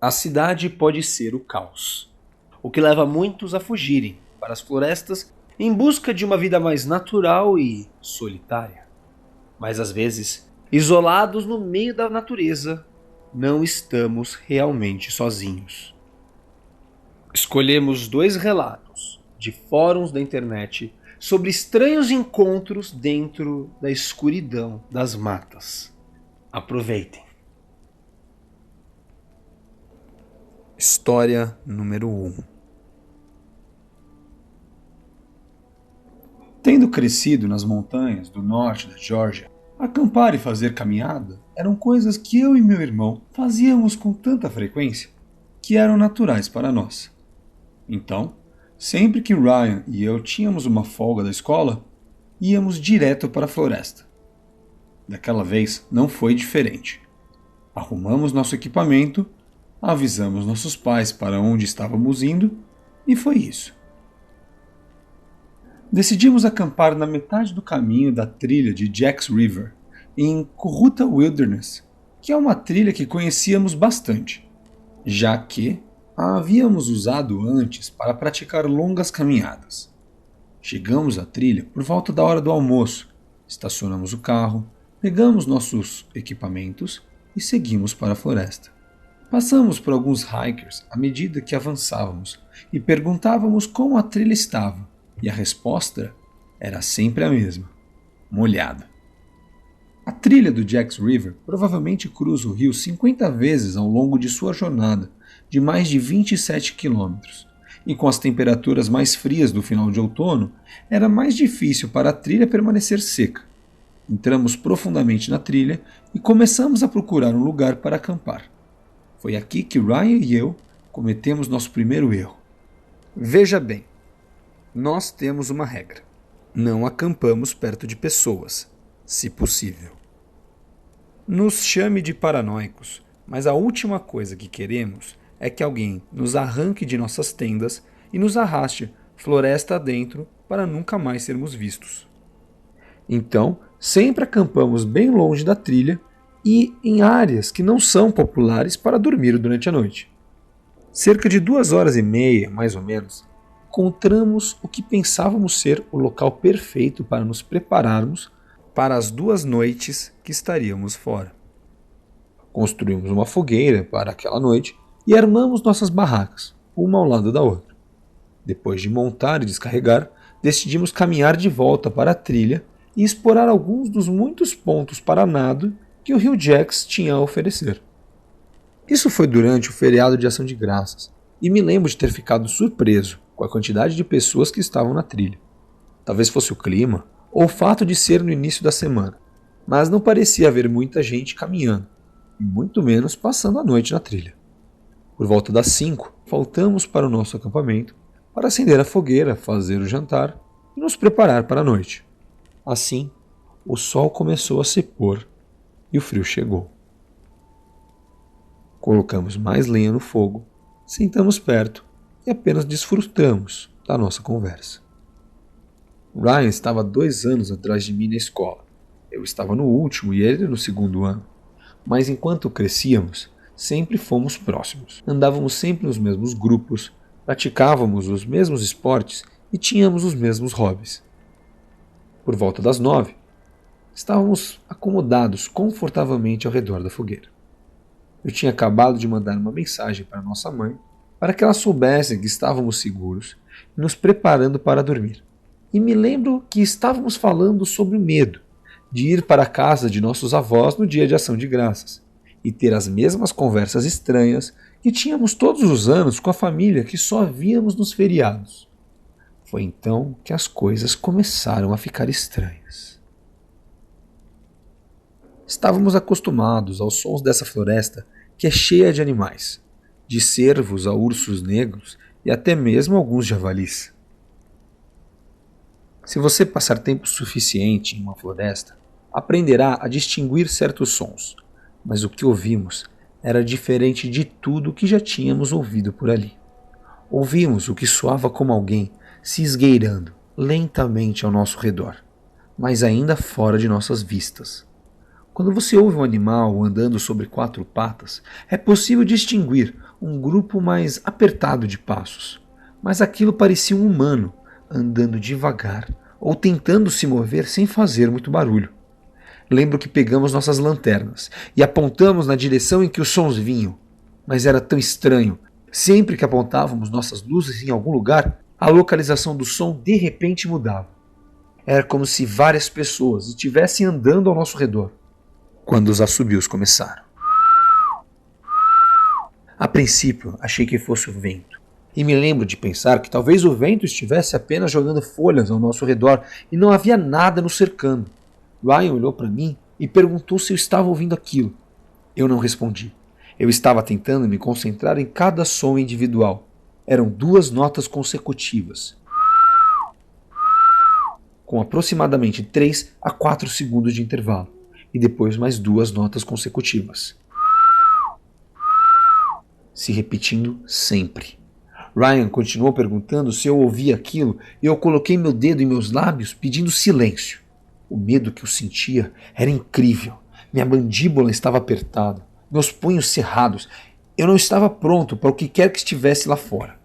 A cidade pode ser o caos, o que leva muitos a fugirem para as florestas em busca de uma vida mais natural e solitária. Mas às vezes, isolados no meio da natureza, não estamos realmente sozinhos. Escolhemos 2 relatos de fóruns da internet sobre estranhos encontros dentro da escuridão das matas. Aproveitem. História número 1. Tendo crescido nas montanhas do norte da Geórgia, acampar e fazer caminhada eram coisas que eu e meu irmão fazíamos com tanta frequência que eram naturais para nós. Então, sempre que Ryan e eu tínhamos uma folga da escola, íamos direto para a floresta. Daquela vez não foi diferente. Arrumamos nosso equipamento, avisamos nossos pais para onde estávamos indo e foi isso. Decidimos acampar na metade do caminho da trilha de Jacks River, em Cohutta Wilderness, que é uma trilha que conhecíamos bastante, já que a havíamos usado antes para praticar longas caminhadas. Chegamos à trilha por volta da hora do almoço, estacionamos o carro, pegamos nossos equipamentos e seguimos para a floresta. Passamos por alguns hikers à medida que avançávamos e perguntávamos como a trilha estava, e a resposta era sempre a mesma: molhada. A trilha do Jacks River provavelmente cruza o rio 50 vezes ao longo de sua jornada, de mais de 27 quilômetros, e com as temperaturas mais frias do final de outono, era mais difícil para a trilha permanecer seca. Entramos profundamente na trilha e começamos a procurar um lugar para acampar. Foi aqui que Ryan e eu cometemos nosso primeiro erro. Veja bem, nós temos uma regra: não acampamos perto de pessoas, se possível. Nos chame de paranoicos, mas a última coisa que queremos é que alguém nos arranque de nossas tendas e nos arraste floresta adentro para nunca mais sermos vistos. Então, sempre acampamos bem longe da trilha e em áreas que não são populares para dormir durante a noite. Cerca de 2 horas e meia, mais ou menos, encontramos o que pensávamos ser o local perfeito para nos prepararmos para as 2 noites que estaríamos fora. Construímos uma fogueira para aquela noite e armamos nossas barracas, uma ao lado da outra. Depois de montar e descarregar, decidimos caminhar de volta para a trilha e explorar alguns dos muitos pontos para nado que o rio Jacks tinha a oferecer. Isso foi durante o feriado de Ação de Graças, e me lembro de ter ficado surpreso com a quantidade de pessoas que estavam na trilha. Talvez fosse o clima, ou o fato de ser no início da semana, mas não parecia haver muita gente caminhando, e muito menos passando a noite na trilha. Por volta das 5, voltamos para o nosso acampamento para acender a fogueira, fazer o jantar e nos preparar para a noite. Assim, o sol começou a se pôr e o frio chegou. Colocamos mais lenha no fogo, sentamos perto e apenas desfrutamos da nossa conversa. Ryan estava 2 anos atrás de mim na escola. Eu estava no último e ele no 2º ano. Mas enquanto crescíamos, sempre fomos próximos. Andávamos sempre nos mesmos grupos, praticávamos os mesmos esportes e tínhamos os mesmos hobbies. Por volta das 9, estávamos acomodados confortavelmente ao redor da fogueira. Eu tinha acabado de mandar uma mensagem para nossa mãe para que ela soubesse que estávamos seguros e nos preparando para dormir. E me lembro que estávamos falando sobre o medo de ir para a casa de nossos avós no dia de Ação de Graças e ter as mesmas conversas estranhas que tínhamos todos os anos com a família que só víamos nos feriados. Foi então que as coisas começaram a ficar estranhas. Estávamos acostumados aos sons dessa floresta que é cheia de animais, de cervos a ursos negros e até mesmo alguns javalis. Se você passar tempo suficiente em uma floresta, aprenderá a distinguir certos sons, mas o que ouvimos era diferente de tudo que já tínhamos ouvido por ali. Ouvimos o que soava como alguém se esgueirando lentamente ao nosso redor, mas ainda fora de nossas vistas. Quando você ouve um animal andando sobre 4 patas, é possível distinguir um grupo mais apertado de passos. Mas aquilo parecia um humano, andando devagar ou tentando se mover sem fazer muito barulho. Lembro que pegamos nossas lanternas e apontamos na direção em que os sons vinham, mas era tão estranho. Sempre que apontávamos nossas luzes em algum lugar, a localização do som de repente mudava. Era como se várias pessoas estivessem andando ao nosso redor. Quando os assobios começaram. A princípio, achei que fosse o vento. E me lembro de pensar que talvez o vento estivesse apenas jogando folhas ao nosso redor e não havia nada nos cercando. Ryan olhou para mim e perguntou se eu estava ouvindo aquilo. Eu não respondi. Eu estava tentando me concentrar em cada som individual. Eram 2 notas consecutivas, com aproximadamente 3 a 4 segundos de intervalo. E depois mais 2 notas consecutivas, se repetindo sempre. Ryan continuou perguntando se eu ouvia aquilo e eu coloquei meu dedo em meus lábios pedindo silêncio. O medo que eu sentia era incrível. Minha mandíbula estava apertada, meus punhos cerrados. Eu não estava pronto para o que quer que estivesse lá fora.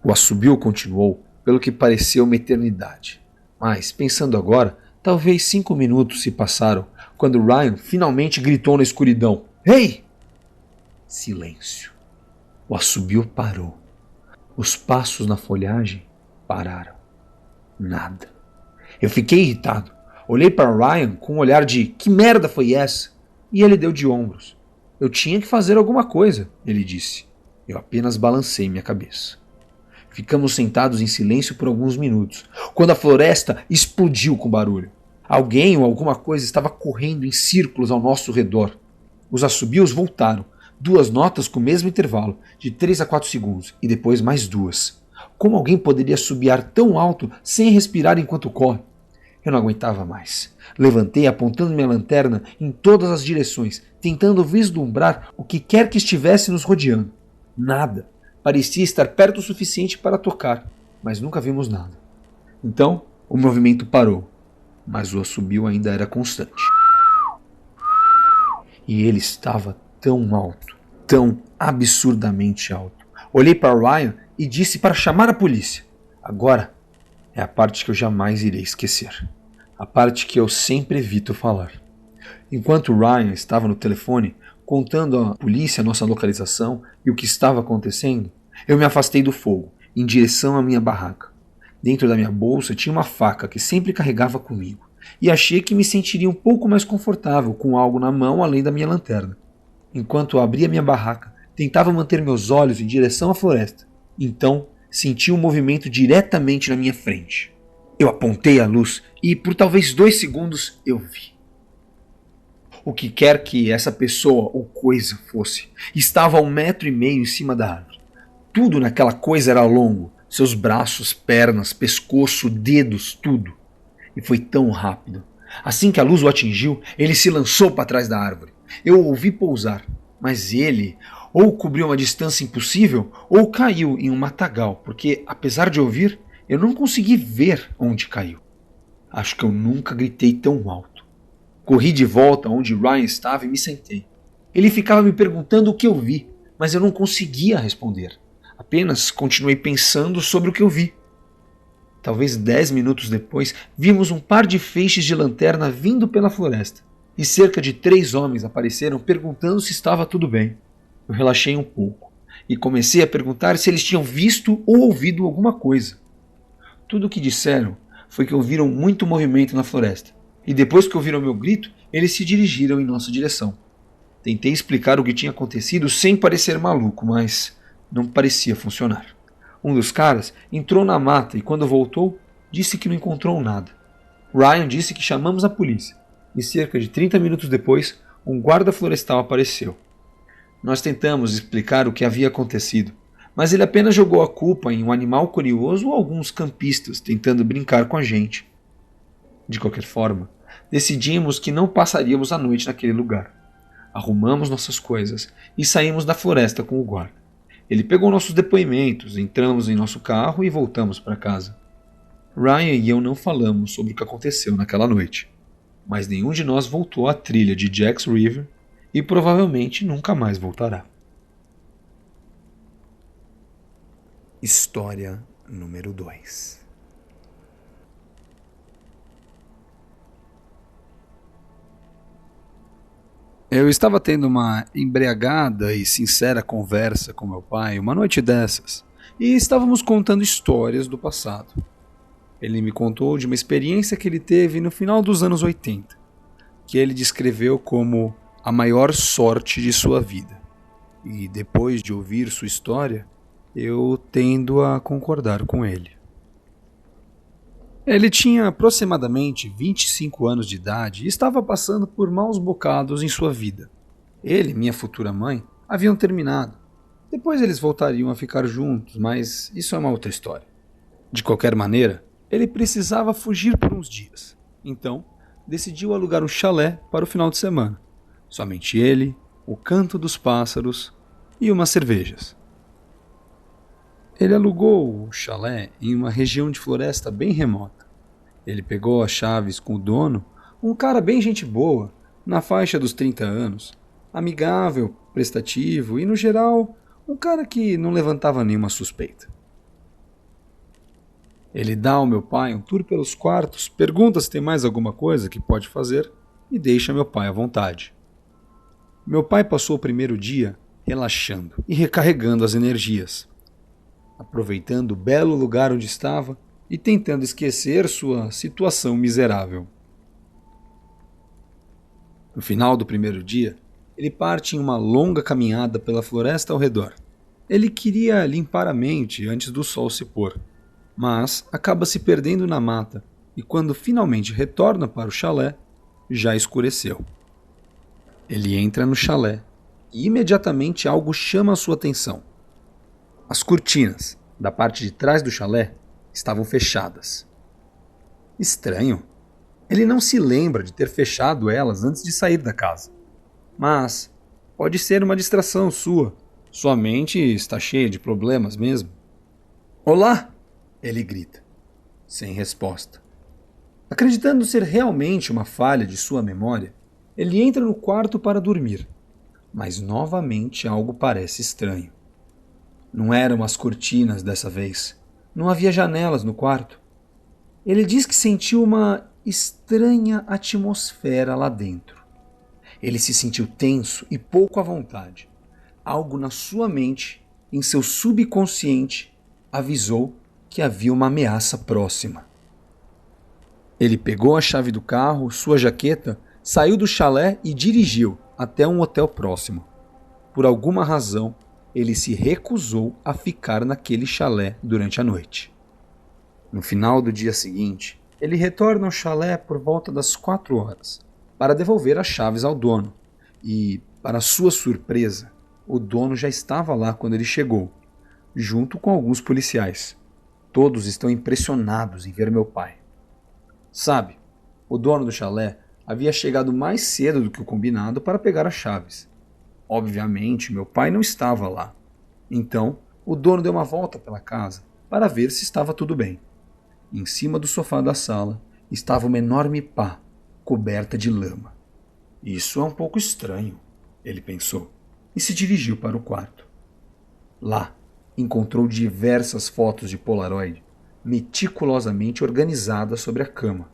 O assobio continuou, pelo que pareceu uma eternidade. Mas, pensando agora, talvez 5 minutos se passaram, quando Ryan finalmente gritou na escuridão. Ei! Silêncio. O assobio parou. Os passos na folhagem pararam. Nada. Eu fiquei irritado. Olhei para Ryan com um olhar de que merda foi essa? E ele deu de ombros. Eu tinha que fazer alguma coisa, ele disse. Eu apenas balancei minha cabeça. Ficamos sentados em silêncio por alguns minutos, quando a floresta explodiu com barulho. Alguém ou alguma coisa estava correndo em círculos ao nosso redor. Os assobios voltaram, 2 notas com o mesmo intervalo, de 3 a 4 segundos, e depois mais 2. Como alguém poderia assobiar tão alto sem respirar enquanto corre? Eu não aguentava mais. Levantei apontando minha lanterna em todas as direções, tentando vislumbrar o que quer que estivesse nos rodeando. Nada. Parecia estar perto o suficiente para tocar, mas nunca vimos nada. Então, o movimento parou, mas o assobio ainda era constante. E ele estava tão alto, tão absurdamente alto. Olhei para Ryan e disse para chamar a polícia. Agora é a parte que eu jamais irei esquecer. A parte que eu sempre evito falar. Enquanto Ryan estava no telefone, contando à polícia a nossa localização e o que estava acontecendo, eu me afastei do fogo, em direção à minha barraca. Dentro da minha bolsa tinha uma faca que sempre carregava comigo, e achei que me sentiria um pouco mais confortável com algo na mão além da minha lanterna. Enquanto eu abria minha barraca, tentava manter meus olhos em direção à floresta. Então, senti um movimento diretamente na minha frente. Eu apontei a luz e, por talvez 2 segundos, eu vi. O que quer que essa pessoa ou coisa fosse, estava a 1,5 metro em cima da árvore. Tudo naquela coisa era longo, seus braços, pernas, pescoço, dedos, tudo. E foi tão rápido. Assim que a luz o atingiu, ele se lançou para trás da árvore. Eu o ouvi pousar, mas ele ou cobriu uma distância impossível ou caiu em um matagal, porque, apesar de ouvir, eu não consegui ver onde caiu. Acho que eu nunca gritei tão alto. Corri de volta onde Ryan estava e me sentei. Ele ficava me perguntando o que eu vi, mas eu não conseguia responder. Apenas continuei pensando sobre o que eu vi. Talvez 10 minutos depois, vimos um par de feixes de lanterna vindo pela floresta, e cerca de 3 homens apareceram perguntando se estava tudo bem. Eu relaxei um pouco, e comecei a perguntar se eles tinham visto ou ouvido alguma coisa. Tudo o que disseram foi que ouviram muito movimento na floresta, e depois que ouviram meu grito, eles se dirigiram em nossa direção. Tentei explicar o que tinha acontecido sem parecer maluco, mas não parecia funcionar. Um dos caras entrou na mata e quando voltou, disse que não encontrou nada. Ryan disse que chamamos a polícia, e cerca de 30 minutos depois, um guarda florestal apareceu. Nós tentamos explicar o que havia acontecido, mas ele apenas jogou a culpa em um animal curioso ou alguns campistas tentando brincar com a gente. De qualquer forma, decidimos que não passaríamos a noite naquele lugar. Arrumamos nossas coisas e saímos da floresta com o guarda. Ele pegou nossos depoimentos, entramos em nosso carro e voltamos para casa. Ryan e eu não falamos sobre o que aconteceu naquela noite. mas nenhum de nós voltou à trilha de Jacks River e provavelmente nunca mais voltará. História número 2. Eu estava tendo uma embriagada e sincera conversa com meu pai uma noite dessas, e estávamos contando histórias do passado. Ele me contou de uma experiência que ele teve no final dos anos 80, que ele descreveu como a maior sorte de sua vida. E depois de ouvir sua história, eu tendo a concordar com ele. Ele tinha aproximadamente 25 anos de idade e estava passando por maus bocados em sua vida. Ele e minha futura mãe haviam terminado. Depois eles voltariam a ficar juntos, mas isso é uma outra história. De qualquer maneira, ele precisava fugir por uns dias. Então, decidiu alugar um chalé para o final de semana. Somente ele, o canto dos pássaros e umas cervejas. Ele alugou o chalé em uma região de floresta bem remota. Ele pegou as chaves com o dono, um cara bem gente boa, na faixa dos 30 anos, amigável, prestativo e, no geral, um cara que não levantava nenhuma suspeita. Ele dá ao meu pai um tour pelos quartos, pergunta se tem mais alguma coisa que pode fazer e deixa meu pai à vontade. Meu pai passou o primeiro dia relaxando e recarregando as energias, aproveitando o belo lugar onde estava e tentando esquecer sua situação miserável. No final do primeiro dia, ele parte em uma longa caminhada pela floresta ao redor. Ele queria limpar a mente antes do sol se pôr, mas acaba se perdendo na mata e quando finalmente retorna para o chalé, já escureceu. Ele entra no chalé e imediatamente algo chama a sua atenção. As cortinas da parte de trás do chalé estavam fechadas. Estranho. Ele não se lembra de ter fechado elas antes de sair da casa. Mas pode ser uma distração sua. Sua mente está cheia de problemas mesmo. Olá! Ele grita, sem resposta. Acreditando ser realmente uma falha de sua memória, ele entra no quarto para dormir. Mas novamente algo parece estranho. Não eram as cortinas dessa vez. Não havia janelas no quarto. Ele diz que sentiu uma estranha atmosfera lá dentro. Ele se sentiu tenso e pouco à vontade. Algo na sua mente, em seu subconsciente, avisou que havia uma ameaça próxima. Ele pegou a chave do carro, sua jaqueta, saiu do chalé e dirigiu até um hotel próximo. Por alguma razão, ele se recusou a ficar naquele chalé durante a noite. No final do dia seguinte, ele retorna ao chalé por volta das 4 horas para devolver as chaves ao dono. E, para sua surpresa, o dono já estava lá quando ele chegou, junto com alguns policiais. Todos estão impressionados em ver meu pai. Sabe, o dono do chalé havia chegado mais cedo do que o combinado para pegar as chaves. Obviamente, meu pai não estava lá. Então, o dono deu uma volta pela casa para ver se estava tudo bem. Em cima do sofá da sala estava uma enorme pá coberta de lama. Isso é um pouco estranho, ele pensou, e se dirigiu para o quarto. Lá, encontrou diversas fotos de Polaroid meticulosamente organizadas sobre a cama.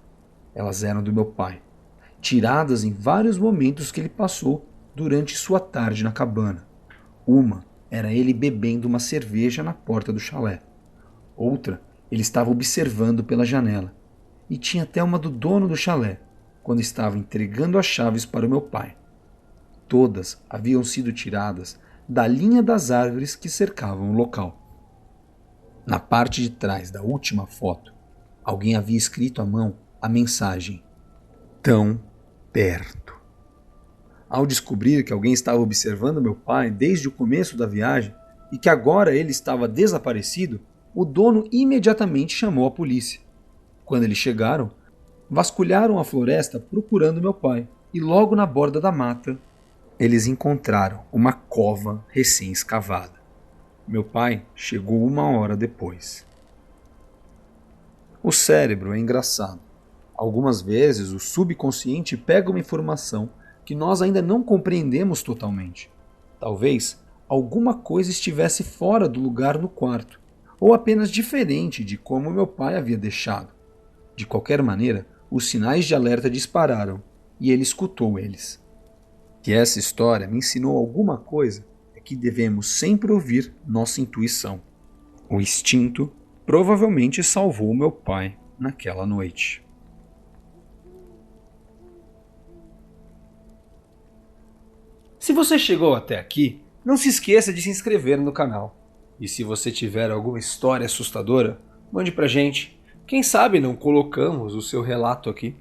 Elas eram do meu pai, tiradas em vários momentos que ele passou durante sua tarde na cabana. Uma era ele bebendo uma cerveja na porta do chalé. Outra, ele estava observando pela janela. E tinha até uma do dono do chalé, quando estava entregando as chaves para o meu pai. Todas haviam sido tiradas da linha das árvores que cercavam o local. Na parte de trás da última foto, alguém havia escrito à mão a mensagem: tão perto. Ao descobrir que alguém estava observando meu pai desde o começo da viagem e que agora ele estava desaparecido, o dono imediatamente chamou a polícia. Quando eles chegaram, vasculharam a floresta procurando meu pai e logo na borda da mata, eles encontraram uma cova recém-escavada. Meu pai chegou 1 hora depois. O cérebro é engraçado. Algumas vezes o subconsciente pega uma informação que nós ainda não compreendemos totalmente. Talvez alguma coisa estivesse fora do lugar no quarto, ou apenas diferente de como meu pai havia deixado. De qualquer maneira, os sinais de alerta dispararam e ele escutou eles. Que essa história me ensinou alguma coisa é que devemos sempre ouvir nossa intuição. O instinto provavelmente salvou meu pai naquela noite. Se você chegou até aqui, não se esqueça de se inscrever no canal. E se você tiver alguma história assustadora, mande pra gente. Quem sabe não colocamos o seu relato aqui.